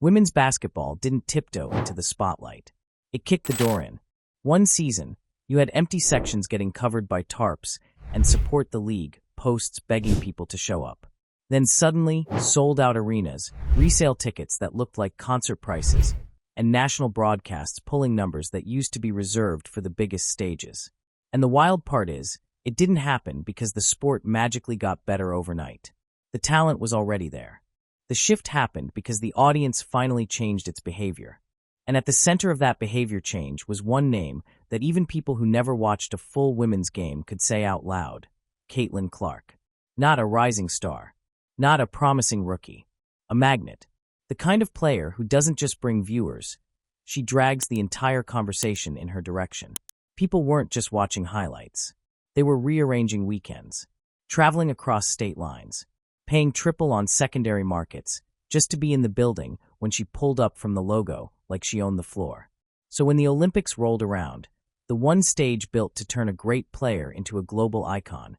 Women's basketball didn't tiptoe into the spotlight. It kicked the door in. One season, you had empty sections getting covered by tarps and support the league posts begging people to show up. Then suddenly, sold-out arenas, resale tickets that looked like concert prices, and national broadcasts pulling numbers that used to be reserved for the biggest stages. And the wild part is, it didn't happen because the sport magically got better overnight. The talent was already there. The shift happened because the audience finally changed its behavior. And at the center of that behavior change was one name that even people who never watched a full women's game could say out loud: Caitlin Clark. Not a rising star. Not a promising rookie. A magnet. The kind of player who doesn't just bring viewers. She drags the entire conversation in her direction. People weren't just watching highlights. They were rearranging weekends, traveling across state lines, paying triple on secondary markets just to be in the building when she pulled up from the logo like she owned the floor. So when the Olympics rolled around, the one stage built to turn a great player into a global icon,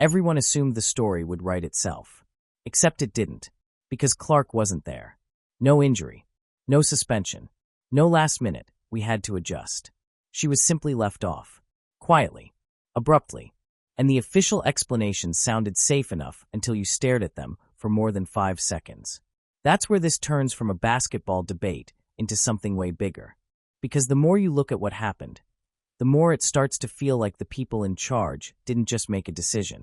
everyone assumed the story would write itself. Except it didn't, because Clark wasn't there. No injury, no suspension, no last minute, we had to adjust. She was simply left off, quietly, abruptly, and the official explanations sounded safe enough until you stared at them for more than 5 seconds. That's where this turns from a basketball debate into something way bigger. Because the more you look at what happened, the more it starts to feel like the people in charge didn't just make a decision.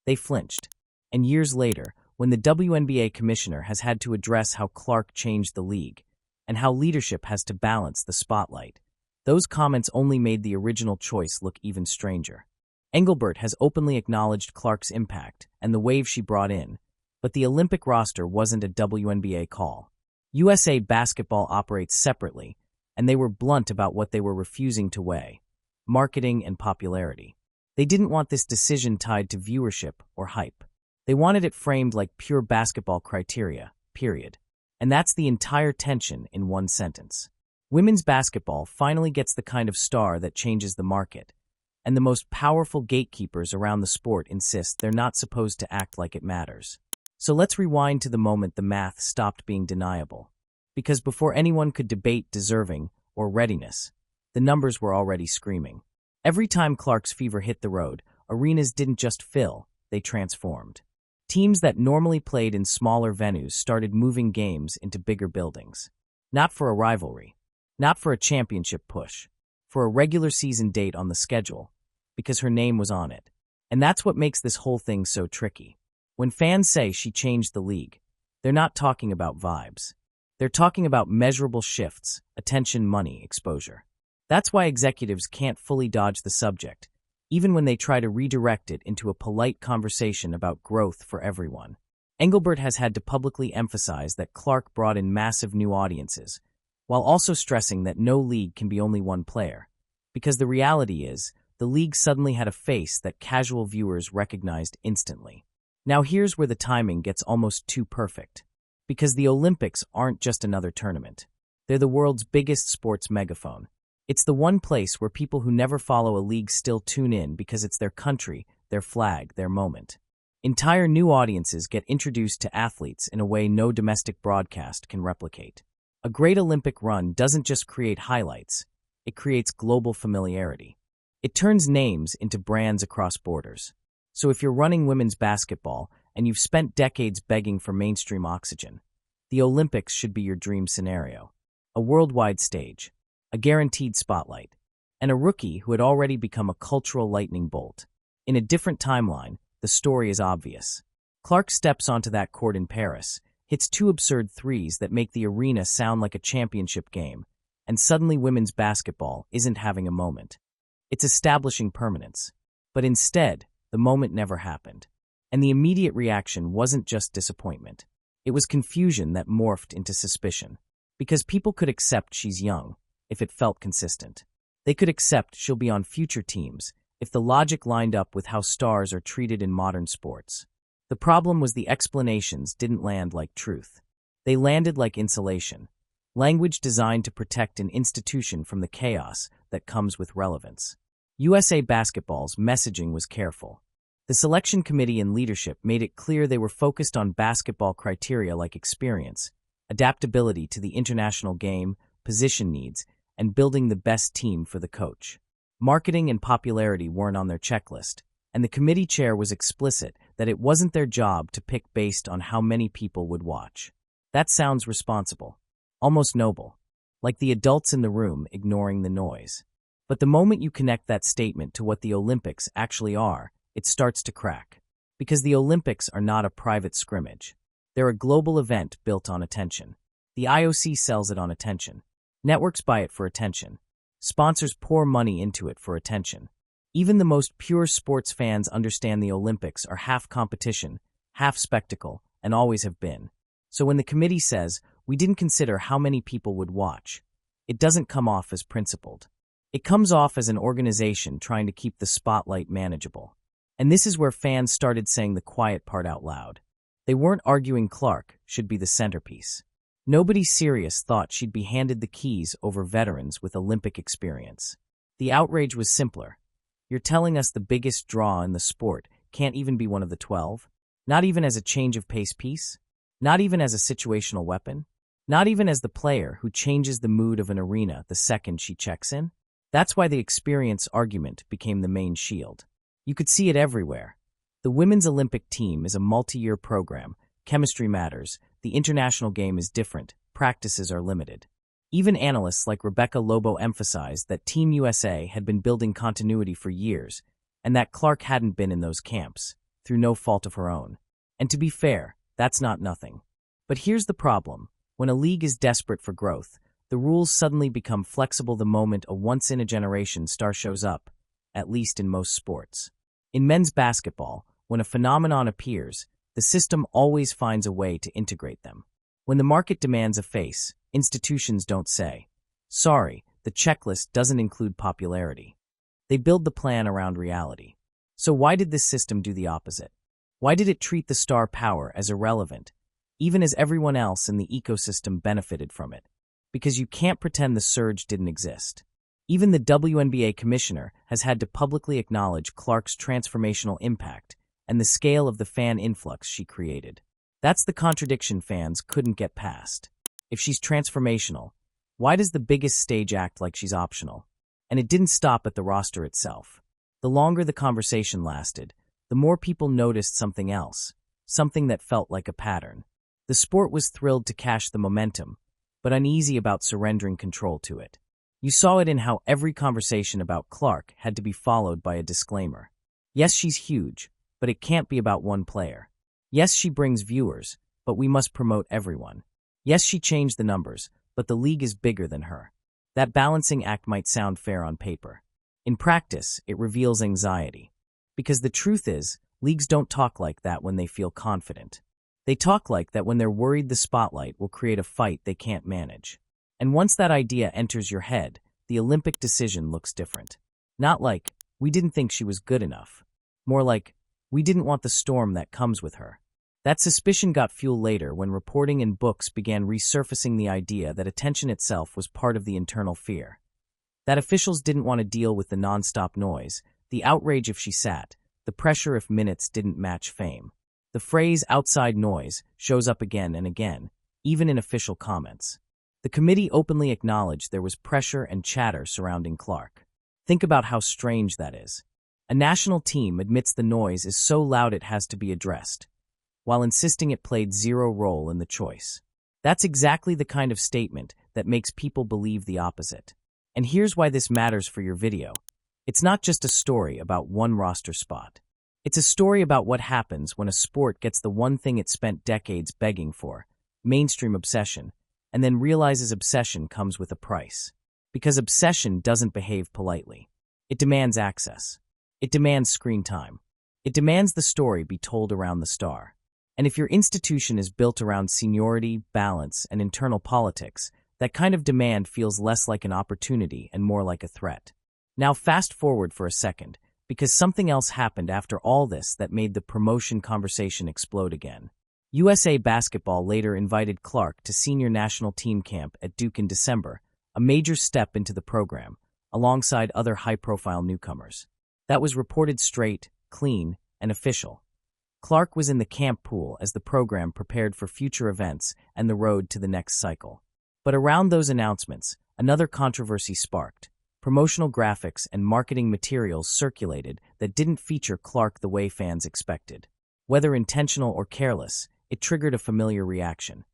They flinched. And years later, when the WNBA commissioner has had to address how Clark changed the league and how leadership has to balance the spotlight, those comments only made the original choice look even stranger. Engelbert has openly acknowledged Clark's impact and the wave she brought in, but the Olympic roster wasn't a WNBA call. USA Basketball operates separately, and they were blunt about what they were refusing to weigh: marketing and popularity. They didn't want this decision tied to viewership or hype. They wanted it framed like pure basketball criteria, period. And that's the entire tension in one sentence. Women's basketball finally gets the kind of star that changes the market, and the most powerful gatekeepers around the sport insist they're not supposed to act like it matters. So let's rewind to the moment the math stopped being deniable. Because before anyone could debate deserving or readiness, the numbers were already screaming. Every time Clark's fever hit the road, arenas didn't just fill, they transformed. Teams that normally played in smaller venues started moving games into bigger buildings. Not for a rivalry, not for a championship push, for a regular season date on the schedule, because her name was on it. And that's what makes this whole thing so tricky. When fans say she changed the league, they're not talking about vibes. They're talking about measurable shifts, attention, money, exposure. That's why executives can't fully dodge the subject, even when they try to redirect it into a polite conversation about growth for everyone. Engelbert has had to publicly emphasize that Clark brought in massive new audiences, while also stressing that no league can be only one player. Because the reality is, the league suddenly had a face that casual viewers recognized instantly. Now here's where the timing gets almost too perfect. Because the Olympics aren't just another tournament. They're the world's biggest sports megaphone. It's the one place where people who never follow a league still tune in because it's their country, their flag, their moment. Entire new audiences get introduced to athletes in a way no domestic broadcast can replicate. A great Olympic run doesn't just create highlights, it creates global familiarity. It turns names into brands across borders. So if you're running women's basketball and you've spent decades begging for mainstream oxygen, the Olympics should be your dream scenario. A worldwide stage, a guaranteed spotlight, and a rookie who had already become a cultural lightning bolt. In a different timeline, the story is obvious. Clark steps onto that court in Paris, hits 2 absurd threes that make the arena sound like a championship game, and suddenly women's basketball isn't having a moment. It's establishing permanence. But instead, the moment never happened. And the immediate reaction wasn't just disappointment. It was confusion that morphed into suspicion. Because people could accept she's young, if it felt consistent. They could accept she'll be on future teams, if the logic lined up with how stars are treated in modern sports. The problem was the explanations didn't land like truth. They landed like insulation. Language designed to protect an institution from the chaos that comes with relevance. USA Basketball's messaging was careful. The selection committee and leadership made it clear they were focused on basketball criteria like experience, adaptability to the international game, position needs, and building the best team for the coach. Marketing and popularity weren't on their checklist, and the committee chair was explicit that it wasn't their job to pick based on how many people would watch. That sounds responsible, almost noble, like the adults in the room ignoring the noise. But the moment you connect that statement to what the Olympics actually are, it starts to crack. Because the Olympics are not a private scrimmage. They're a global event built on attention. The IOC sells it on attention. Networks buy it for attention. Sponsors pour money into it for attention. Even the most pure sports fans understand the Olympics are half competition, half spectacle, and always have been. So when the committee says, we didn't consider how many people would watch, it doesn't come off as principled. It comes off as an organization trying to keep the spotlight manageable. And this is where fans started saying the quiet part out loud. They weren't arguing Clark should be the centerpiece. Nobody serious thought she'd be handed the keys over veterans with Olympic experience. The outrage was simpler. You're telling us the biggest draw in the sport can't even be one of the 12? Not even as a change of pace piece? Not even as a situational weapon? Not even as the player who changes the mood of an arena the second she checks in? That's why the experience argument became the main shield. You could see it everywhere. The women's Olympic team is a multi-year program. Chemistry matters. The international game is different. Practices are limited. Even analysts like Rebecca Lobo emphasized that Team USA had been building continuity for years, and that Clark hadn't been in those camps, through no fault of her own. And to be fair, that's not nothing. But here's the problem. When a league is desperate for growth, the rules suddenly become flexible the moment a once-in-a-generation star shows up, at least in most sports. In men's basketball, when a phenomenon appears, the system always finds a way to integrate them. When the market demands a face, institutions don't say, sorry, the checklist doesn't include popularity. They build the plan around reality. So why did this system do the opposite? Why did it treat the star power as irrelevant, even as everyone else in the ecosystem benefited from it? Because you can't pretend the surge didn't exist. Even the WNBA commissioner has had to publicly acknowledge Clark's transformational impact and the scale of the fan influx she created. That's the contradiction fans couldn't get past. If she's transformational, why does the biggest stage act like she's optional? And it didn't stop at the roster itself. The longer the conversation lasted, the more people noticed something else, something that felt like a pattern. The sport was thrilled to cash the momentum, but uneasy about surrendering control to it. You saw it in how every conversation about Clark had to be followed by a disclaimer. Yes, she's huge, but it can't be about one player. Yes, she brings viewers, but we must promote everyone. Yes, she changed the numbers, but the league is bigger than her. That balancing act might sound fair on paper. In practice, it reveals anxiety. Because the truth is, leagues don't talk like that when they feel confident. They talk like that when they're worried the spotlight will create a fight they can't manage. And once that idea enters your head, the Olympic decision looks different. Not like, we didn't think she was good enough. More like, we didn't want the storm that comes with her. That suspicion got fuel later when reporting and books began resurfacing the idea that attention itself was part of the internal fear. That officials didn't want to deal with the nonstop noise, the outrage if she sat, the pressure if minutes didn't match fame. The phrase outside noise shows up again and again, even in official comments. The committee openly acknowledged there was pressure and chatter surrounding Clark. Think about how strange that is. A national team admits the noise is so loud it has to be addressed, while insisting it played zero role in the choice. That's exactly the kind of statement that makes people believe the opposite. And here's why this matters for your video. It's not just a story about one roster spot. It's a story about what happens when a sport gets the one thing it spent decades begging for, mainstream obsession, and then realizes obsession comes with a price. Because obsession doesn't behave politely. It demands access. It demands screen time. It demands the story be told around the star. And if your institution is built around seniority, balance, and internal politics, that kind of demand feels less like an opportunity and more like a threat. Now fast forward for a second, because something else happened after all this that made the promotion conversation explode again. USA Basketball later invited Clark to senior national team camp at Duke in December, a major step into the program, alongside other high-profile newcomers. That was reported straight, clean, and official. Clark was in the camp pool as the program prepared for future events and the road to the next cycle. But around those announcements, another controversy sparked. Promotional graphics and marketing materials circulated that didn't feature Clark the way fans expected. Whether intentional or careless, it triggered a familiar reaction.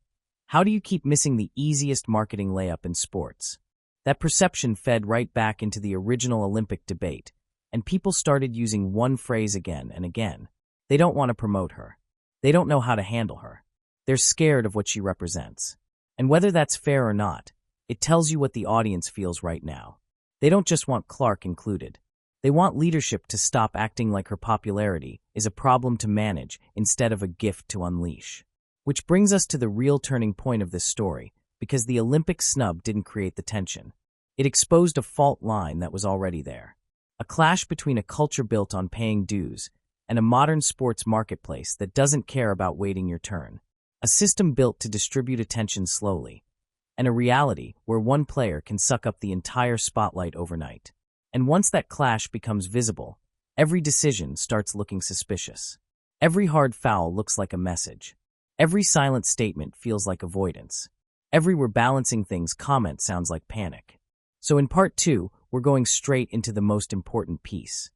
How do you keep missing the easiest marketing layup in sports? That perception fed right back into the original Olympic debate, and people started using one phrase again and again. They don't want to promote her. They don't know how to handle her. They're scared of what she represents. And whether that's fair or not, it tells you what the audience feels right now. They don't just want Clark included. They want leadership to stop acting like her popularity is a problem to manage instead of a gift to unleash. Which brings us to the real turning point of this story, because the Olympic snub didn't create the tension. It exposed a fault line that was already there. A clash between a culture built on paying dues and a modern sports marketplace that doesn't care about waiting your turn. A system built to distribute attention slowly, and a reality where one player can suck up the entire spotlight overnight. And once that clash becomes visible, every decision starts looking suspicious. Every hard foul looks like a message. Every silent statement feels like avoidance. Every "we're balancing things" comment sounds like panic. So in part 2, we're going straight into the most important piece.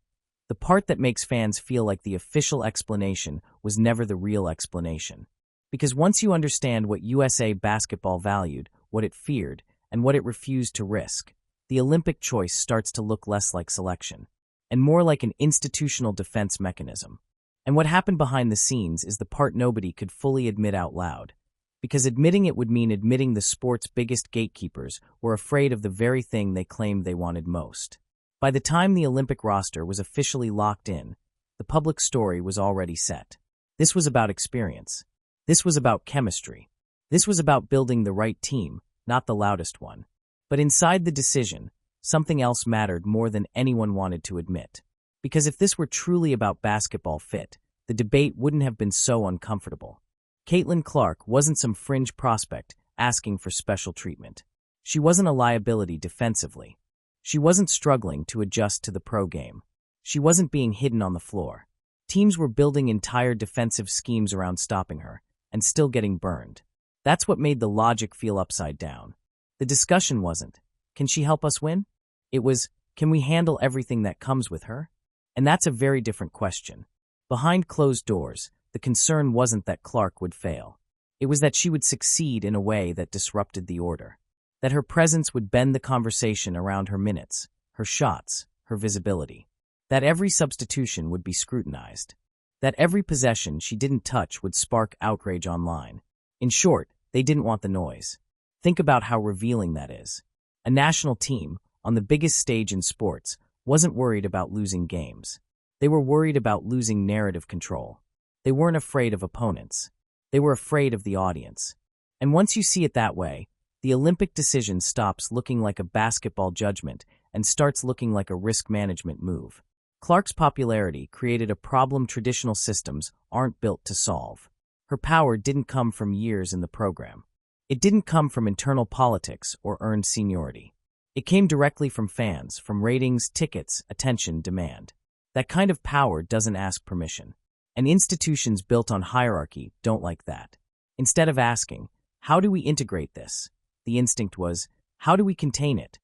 The part that makes fans feel like the official explanation was never the real explanation. Because once you understand what USA basketball valued, what it feared, and what it refused to risk, the Olympic choice starts to look less like selection, and more like an institutional defense mechanism. And what happened behind the scenes is the part nobody could fully admit out loud. Because admitting it would mean admitting the sport's biggest gatekeepers were afraid of the very thing they claimed they wanted most. By the time the Olympic roster was officially locked in, the public story was already set. This was about experience. This was about chemistry. This was about building the right team, not the loudest one. But inside the decision, something else mattered more than anyone wanted to admit. Because if this were truly about basketball fit, the debate wouldn't have been so uncomfortable. Caitlin Clark wasn't some fringe prospect asking for special treatment. She wasn't a liability defensively. She wasn't struggling to adjust to the pro game. She wasn't being hidden on the floor. Teams were building entire defensive schemes around stopping her, and still getting burned. That's what made the logic feel upside down. The discussion wasn't, can she help us win? It was, can we handle everything that comes with her? And that's a very different question. Behind closed doors, the concern wasn't that Clark would fail. It was that she would succeed in a way that disrupted the order. That her presence would bend the conversation around her minutes, her shots, her visibility. That every substitution would be scrutinized. That every possession she didn't touch would spark outrage online. In short, they didn't want the noise. Think about how revealing that is. A national team, on the biggest stage in sports, wasn't worried about losing games. They were worried about losing narrative control. They weren't afraid of opponents. They were afraid of the audience. And once you see it that way, the Olympic decision stops looking like a basketball judgment and starts looking like a risk management move. Clark's popularity created a problem traditional systems aren't built to solve. Her power didn't come from years in the program. It didn't come from internal politics or earned seniority. It came directly from fans, from ratings, tickets, attention, demand. That kind of power doesn't ask permission. And institutions built on hierarchy don't like that. Instead of asking, how do we integrate this? The instinct was, how do we contain it?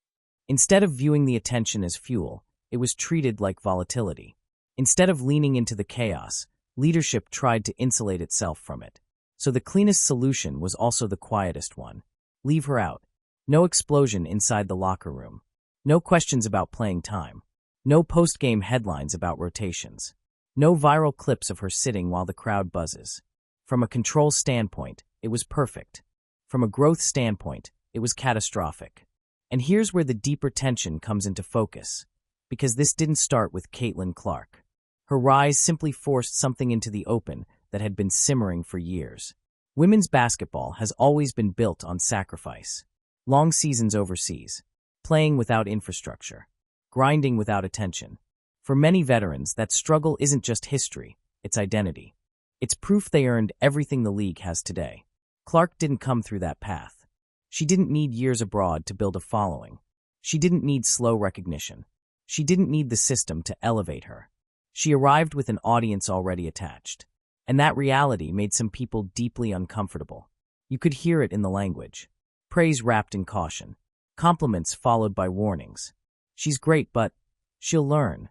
Instead of viewing the attention as fuel, it was treated like volatility. Instead of leaning into the chaos, leadership tried to insulate itself from it. So the cleanest solution was also the quietest one. Leave her out. No explosion inside the locker room. No questions about playing time. No post-game headlines about rotations. No viral clips of her sitting while the crowd buzzes. From a control standpoint, it was perfect. From a growth standpoint, it was catastrophic. And here's where the deeper tension comes into focus. Because this didn't start with Caitlin Clark. Her rise simply forced something into the open that had been simmering for years. Women's basketball has always been built on sacrifice. Long seasons overseas, playing without infrastructure, grinding without attention. For many veterans, that struggle isn't just history, it's identity. It's proof they earned everything the league has today. Clark didn't come through that path. She didn't need years abroad to build a following. She didn't need slow recognition. She didn't need the system to elevate her. She arrived with an audience already attached. And that reality made some people deeply uncomfortable. You could hear it in the language. Praise wrapped in caution. Compliments followed by warnings. She's great, but she'll learn.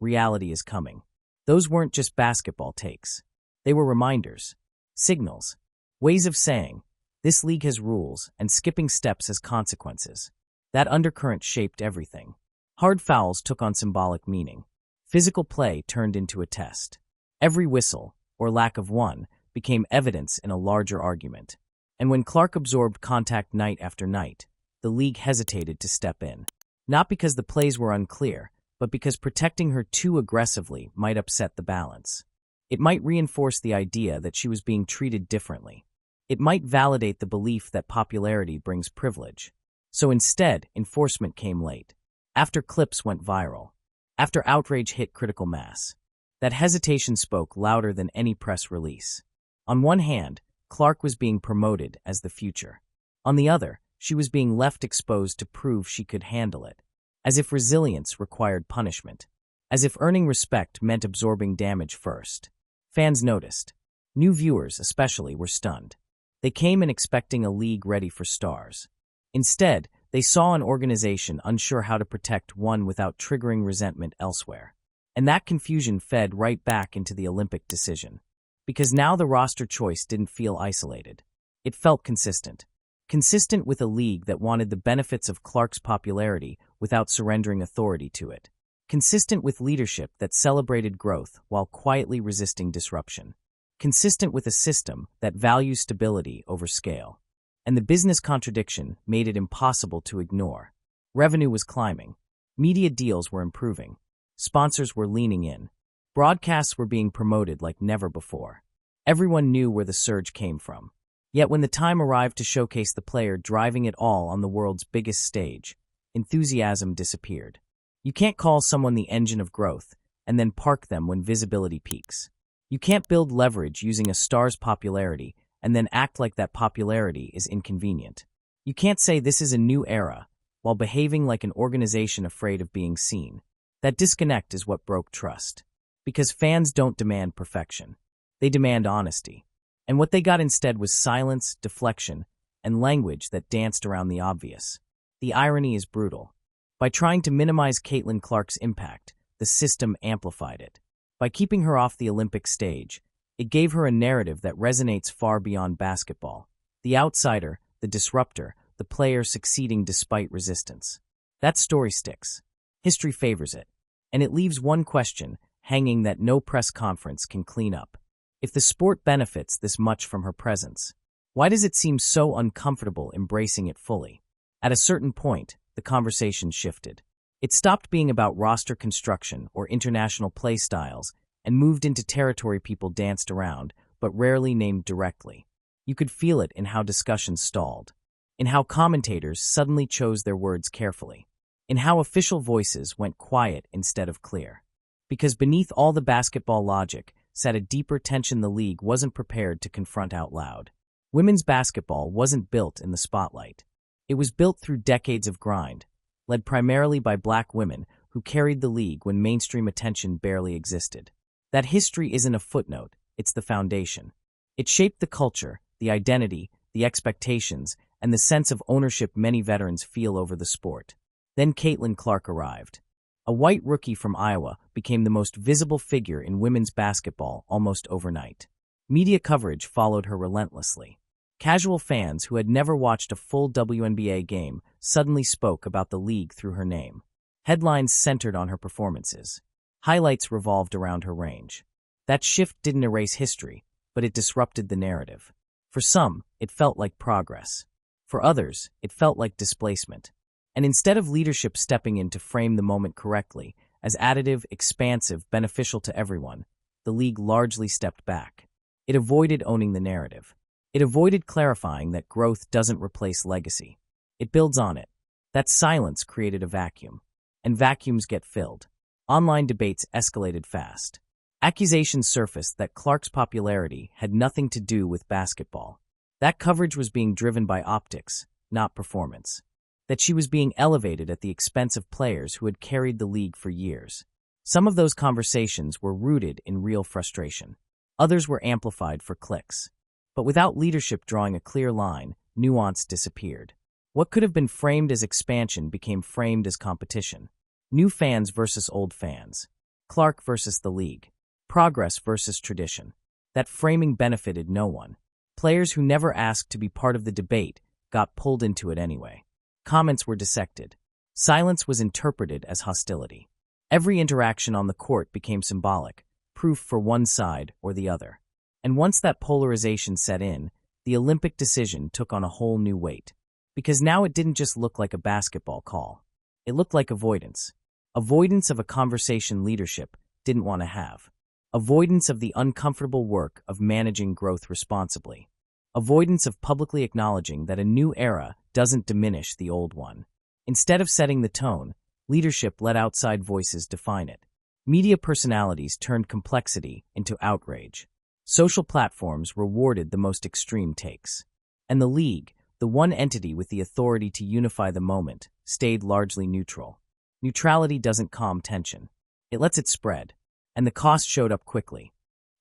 Reality is coming. Those weren't just basketball takes. They were reminders, signals, ways of saying, this league has rules and skipping steps has consequences. That undercurrent shaped everything. Hard fouls took on symbolic meaning. Physical play turned into a test. Every whistle, or lack of one, became evidence in a larger argument. And when Clark absorbed contact night after night, the league hesitated to step in. Not because the plays were unclear, but because protecting her too aggressively might upset the balance. It might reinforce the idea that she was being treated differently. It might validate the belief that popularity brings privilege. So instead, enforcement came late. After clips went viral. After outrage hit critical mass. That hesitation spoke louder than any press release. On one hand, Clark was being promoted as the future. On the other, she was being left exposed to prove she could handle it. As if resilience required punishment. As if earning respect meant absorbing damage first. Fans noticed. New viewers, especially, were stunned. They came in expecting a league ready for stars. Instead, they saw an organization unsure how to protect one without triggering resentment elsewhere. And that confusion fed right back into the Olympic decision. Because now the roster choice didn't feel isolated. It felt consistent. Consistent with a league that wanted the benefits of Clark's popularity without surrendering authority to it. Consistent with leadership that celebrated growth while quietly resisting disruption. Consistent with a system that values stability over scale. And the business contradiction made it impossible to ignore. Revenue was climbing. Media deals were improving. Sponsors were leaning in. Broadcasts were being promoted like never before. Everyone knew where the surge came from. Yet when the time arrived to showcase the player driving it all on the world's biggest stage, enthusiasm disappeared. You can't call someone the engine of growth and then park them when visibility peaks. You can't build leverage using a star's popularity and then act like that popularity is inconvenient. You can't say this is a new era while behaving like an organization afraid of being seen. That disconnect is what broke trust. Because fans don't demand perfection. They demand honesty. And what they got instead was silence, deflection, and language that danced around the obvious. The irony is brutal. By trying to minimize Caitlin Clark's impact, the system amplified it. By keeping her off the Olympic stage, it gave her a narrative that resonates far beyond basketball. The outsider, the disruptor, the player succeeding despite resistance. That story sticks. History favors it. And it leaves one question hanging that no press conference can clean up. If the sport benefits this much from her presence, why does it seem so uncomfortable embracing it fully? At a certain point, the conversation shifted. It stopped being about roster construction or international play styles and moved into territory people danced around, but rarely named directly. You could feel it in how discussions stalled, in how commentators suddenly chose their words carefully, in how official voices went quiet instead of clear. Because beneath all the basketball logic sat a deeper tension the league wasn't prepared to confront out loud. Women's basketball wasn't built in the spotlight. It was built through decades of grind, led primarily by Black women who carried the league when mainstream attention barely existed. That history isn't a footnote, it's the foundation. It shaped the culture, the identity, the expectations, and the sense of ownership many veterans feel over the sport. Then Caitlin Clark arrived. A white rookie from Iowa became the most visible figure in women's basketball almost overnight. Media coverage followed her relentlessly. Casual fans who had never watched a full WNBA game suddenly spoke about the league through her name. Headlines centered on her performances. Highlights revolved around her range. That shift didn't erase history, but it disrupted the narrative. For some, it felt like progress. For others, it felt like displacement. And instead of leadership stepping in to frame the moment correctly, as additive, expansive, beneficial to everyone, the league largely stepped back. It avoided owning the narrative. It avoided clarifying that growth doesn't replace legacy. It builds on it. That silence created a vacuum. And vacuums get filled. Online debates escalated fast. Accusations surfaced that Clark's popularity had nothing to do with basketball. That coverage was being driven by optics, not performance. That she was being elevated at the expense of players who had carried the league for years. Some of those conversations were rooted in real frustration. Others were amplified for clicks. But without leadership drawing a clear line, nuance disappeared. What could have been framed as expansion became framed as competition. New fans versus old fans. Clark versus the league. Progress versus tradition. That framing benefited no one. Players who never asked to be part of the debate got pulled into it anyway. Comments were dissected. Silence was interpreted as hostility. Every interaction on the court became symbolic, proof for one side or the other. And once that polarization set in, the Olympic decision took on a whole new weight. Because now it didn't just look like a basketball call. It looked like avoidance. Avoidance of a conversation leadership didn't want to have. Avoidance of the uncomfortable work of managing growth responsibly. Avoidance of publicly acknowledging that a new era doesn't diminish the old one. Instead of setting the tone, leadership let outside voices define it. Media personalities turned complexity into outrage. Social platforms rewarded the most extreme takes. And the league, the one entity with the authority to unify the moment, stayed largely neutral. Neutrality doesn't calm tension. It lets it spread. And the cost showed up quickly.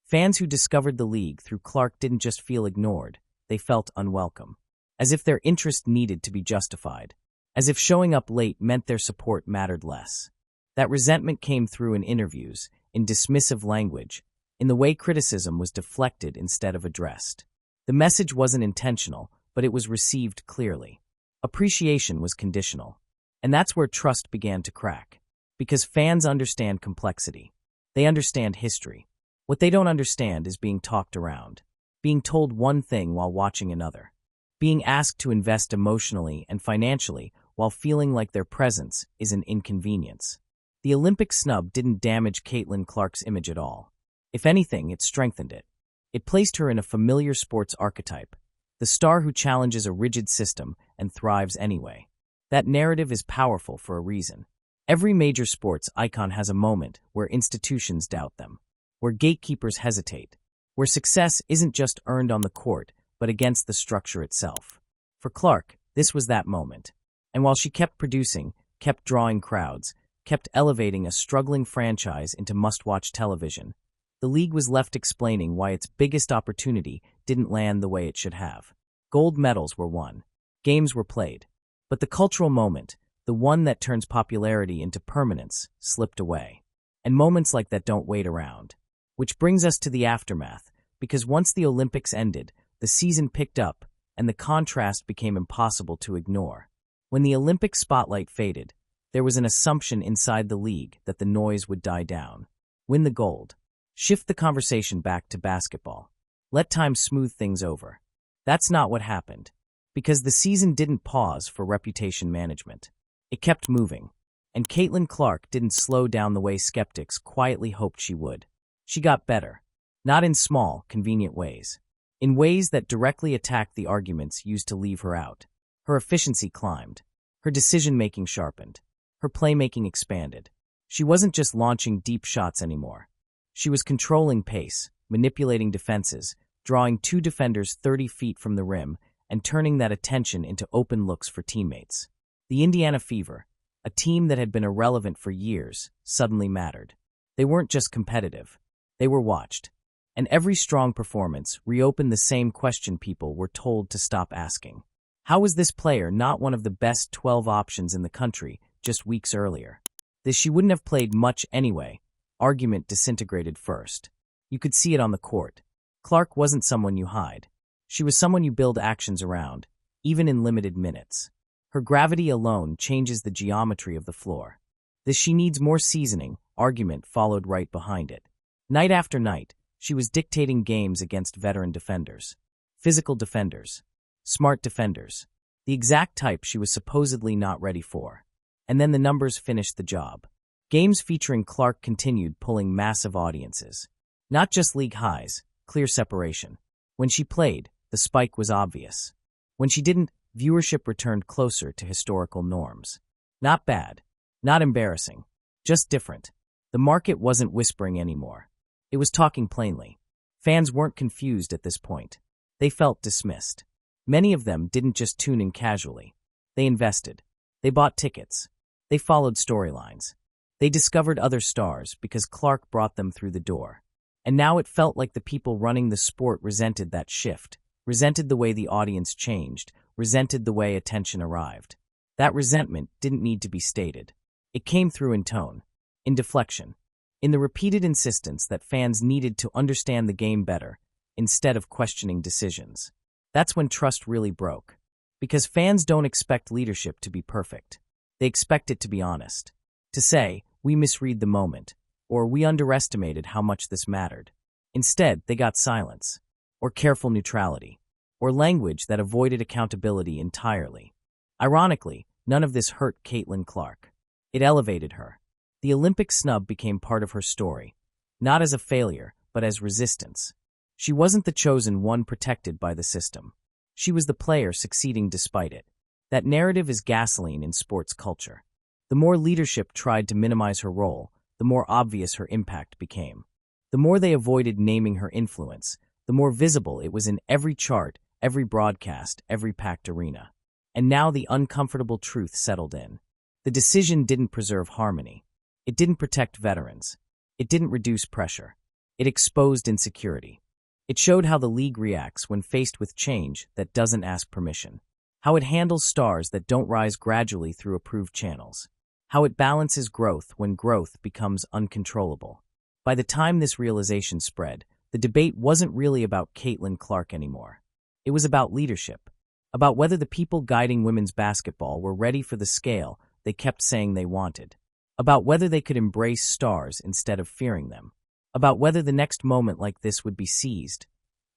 Fans who discovered the league through Clark didn't just feel ignored, they felt unwelcome. As if their interest needed to be justified. As if showing up late meant their support mattered less. That resentment came through in interviews, in dismissive language, in the way criticism was deflected instead of addressed. The message wasn't intentional, but it was received clearly. Appreciation was conditional. And that's where trust began to crack. Because fans understand complexity. They understand history. What they don't understand is being talked around. Being told one thing while watching another. Being asked to invest emotionally and financially while feeling like their presence is an inconvenience. The Olympic snub didn't damage Caitlin Clark's image at all. If anything, it strengthened it. It placed her in a familiar sports archetype, the star who challenges a rigid system and thrives anyway. That narrative is powerful for a reason. Every major sports icon has a moment where institutions doubt them, where gatekeepers hesitate, where success isn't just earned on the court, but against the structure itself. For Clark, this was that moment. And while she kept producing, kept drawing crowds, kept elevating a struggling franchise into must-watch television, the league was left explaining why its biggest opportunity didn't land the way it should have. Gold medals were won. Games were played. But the cultural moment, the one that turns popularity into permanence, slipped away. And moments like that don't wait around. Which brings us to the aftermath, because once the Olympics ended, the season picked up, and the contrast became impossible to ignore. When the Olympic spotlight faded, there was an assumption inside the league that the noise would die down. Win the gold. Shift the conversation back to basketball. Let time smooth things over. That's not what happened. Because the season didn't pause for reputation management. It kept moving. And Caitlin Clark didn't slow down the way skeptics quietly hoped she would. She got better. Not in small, convenient ways. In ways that directly attacked the arguments used to leave her out. Her efficiency climbed. Her decision-making sharpened. Her playmaking expanded. She wasn't just launching deep shots anymore. She was controlling pace, manipulating defenses, drawing two defenders 30 feet from the rim, and turning that attention into open looks for teammates. The Indiana Fever, a team that had been irrelevant for years, suddenly mattered. They weren't just competitive. They were watched. And every strong performance reopened the same question people were told to stop asking. How was this player not one of the best 12 options in the country just weeks earlier? That she wouldn't have played much anyway. Argument disintegrated first. You could see it on the court. Clark wasn't someone you hide. She was someone you build actions around, even in limited minutes. Her gravity alone changes the geometry of the floor. This she needs more seasoning, argument followed right behind it. Night after night, she was dictating games against veteran defenders. Physical defenders. Smart defenders. The exact type she was supposedly not ready for. And then the numbers finished the job. Games featuring Clark continued pulling massive audiences. Not just league highs, clear separation. When she played, the spike was obvious. When she didn't, viewership returned closer to historical norms. Not bad. Not embarrassing. Just different. The market wasn't whispering anymore. It was talking plainly. Fans weren't confused at this point. They felt dismissed. Many of them didn't just tune in casually. They invested. They bought tickets. They followed storylines. They discovered other stars because Clark brought them through the door. And now it felt like the people running the sport resented that shift, resented the way the audience changed, resented the way attention arrived. That resentment didn't need to be stated. It came through in tone, in deflection, in the repeated insistence that fans needed to understand the game better, instead of questioning decisions. That's when trust really broke. Because fans don't expect leadership to be perfect. They expect it to be honest. To say, we misread the moment, or we underestimated how much this mattered. Instead, they got silence, or careful neutrality, or language that avoided accountability entirely. Ironically, none of this hurt Caitlin Clark. It elevated her. The Olympic snub became part of her story, not as a failure, but as resistance. She wasn't the chosen one protected by the system. She was the player succeeding despite it. That narrative is gasoline in sports culture. The more leadership tried to minimize her role, the more obvious her impact became. The more they avoided naming her influence, the more visible it was in every chart, every broadcast, every packed arena. And now the uncomfortable truth settled in. The decision didn't preserve harmony. It didn't protect veterans. It didn't reduce pressure. It exposed insecurity. It showed how the league reacts when faced with change that doesn't ask permission. How it handles stars that don't rise gradually through approved channels. How it balances growth when growth becomes uncontrollable. By the time this realization spread, the debate wasn't really about Caitlin Clark anymore. It was about leadership. About whether the people guiding women's basketball were ready for the scale they kept saying they wanted. About whether they could embrace stars instead of fearing them. About whether the next moment like this would be seized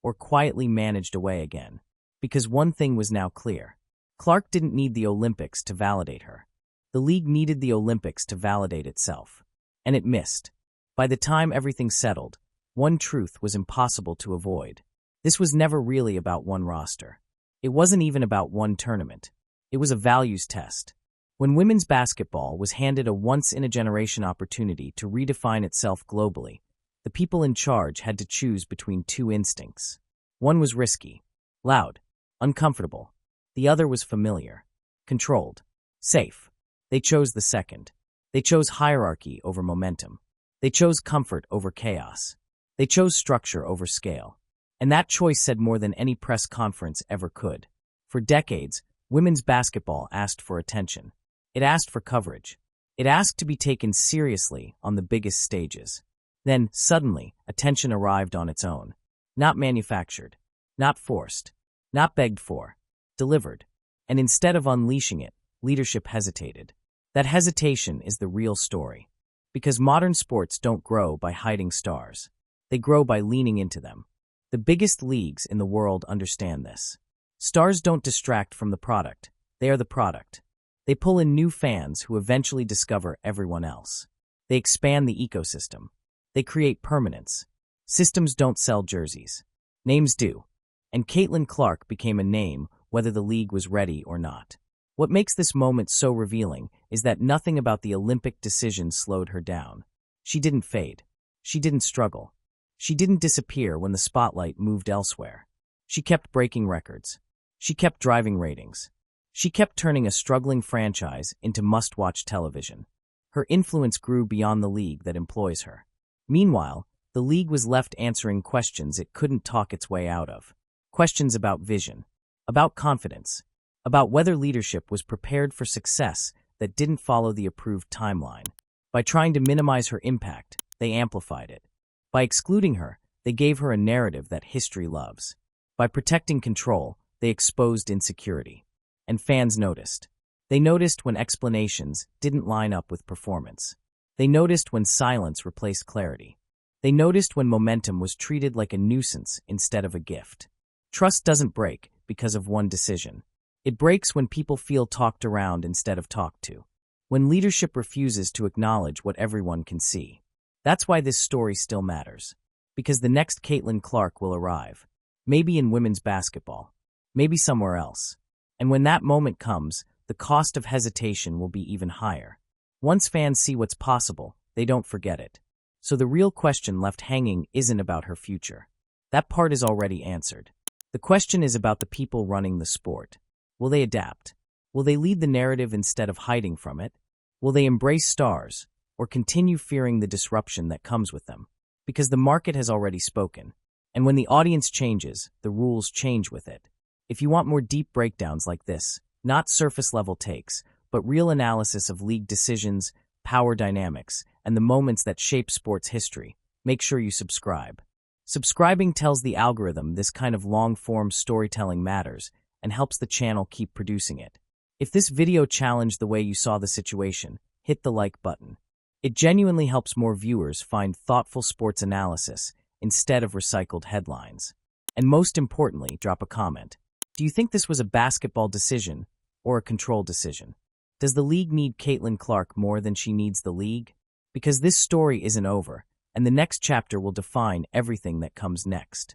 or quietly managed away again. Because one thing was now clear. Clark didn't need the Olympics to validate her. The league needed the Olympics to validate itself. And it missed. By the time everything settled, one truth was impossible to avoid. This was never really about one roster. It wasn't even about one tournament. It was a values test. When women's basketball was handed a once-in-a-generation opportunity to redefine itself globally, the people in charge had to choose between two instincts. One was risky, loud, uncomfortable. The other was familiar, controlled, safe. They chose the second. They chose hierarchy over momentum. They chose comfort over chaos. They chose structure over scale. And that choice said more than any press conference ever could. For decades, women's basketball asked for attention. It asked for coverage. It asked to be taken seriously on the biggest stages. Then, suddenly, attention arrived on its own. Not manufactured. Not forced. Not begged for. Delivered. And instead of unleashing it, leadership hesitated. That hesitation is the real story. Because modern sports don't grow by hiding stars. They grow by leaning into them. The biggest leagues in the world understand this. Stars don't distract from the product. They are the product. They pull in new fans who eventually discover everyone else. They expand the ecosystem. They create permanence. Systems don't sell jerseys. Names do. And Caitlin Clark became a name whether the league was ready or not. What makes this moment so revealing is that nothing about the Olympic decision slowed her down. She didn't fade. She didn't struggle. She didn't disappear when the spotlight moved elsewhere. She kept breaking records. She kept driving ratings. She kept turning a struggling franchise into must-watch television. Her influence grew beyond the league that employs her. Meanwhile, the league was left answering questions it couldn't talk its way out of. Questions about vision, about confidence, about whether leadership was prepared for success that didn't follow the approved timeline. By trying to minimize her impact, they amplified it. By excluding her, they gave her a narrative that history loves. By protecting control, they exposed insecurity. And fans noticed. They noticed when explanations didn't line up with performance. They noticed when silence replaced clarity. They noticed when momentum was treated like a nuisance instead of a gift. Trust doesn't break because of one decision. It breaks when people feel talked around instead of talked to. When leadership refuses to acknowledge what everyone can see. That's why this story still matters. Because the next Caitlin Clark will arrive. Maybe in women's basketball. Maybe somewhere else. And when that moment comes, the cost of hesitation will be even higher. Once fans see what's possible, they don't forget it. So the real question left hanging isn't about her future. That part is already answered. The question is about the people running the sport. Will they adapt? Will they lead the narrative instead of hiding from it? Will they embrace stars, or continue fearing the disruption that comes with them? Because the market has already spoken. And when the audience changes, the rules change with it. If you want more deep breakdowns like this, not surface-level takes, but real analysis of league decisions, power dynamics, and the moments that shape sports history, make sure you subscribe. Subscribing tells the algorithm this kind of long-form storytelling matters and helps the channel keep producing it. If this video challenged the way you saw the situation, hit the like button. It genuinely helps more viewers find thoughtful sports analysis instead of recycled headlines. And most importantly, drop a comment. Do you think this was a basketball decision or a control decision? Does the league need Caitlin Clark more than she needs the league? Because this story isn't over, and the next chapter will define everything that comes next.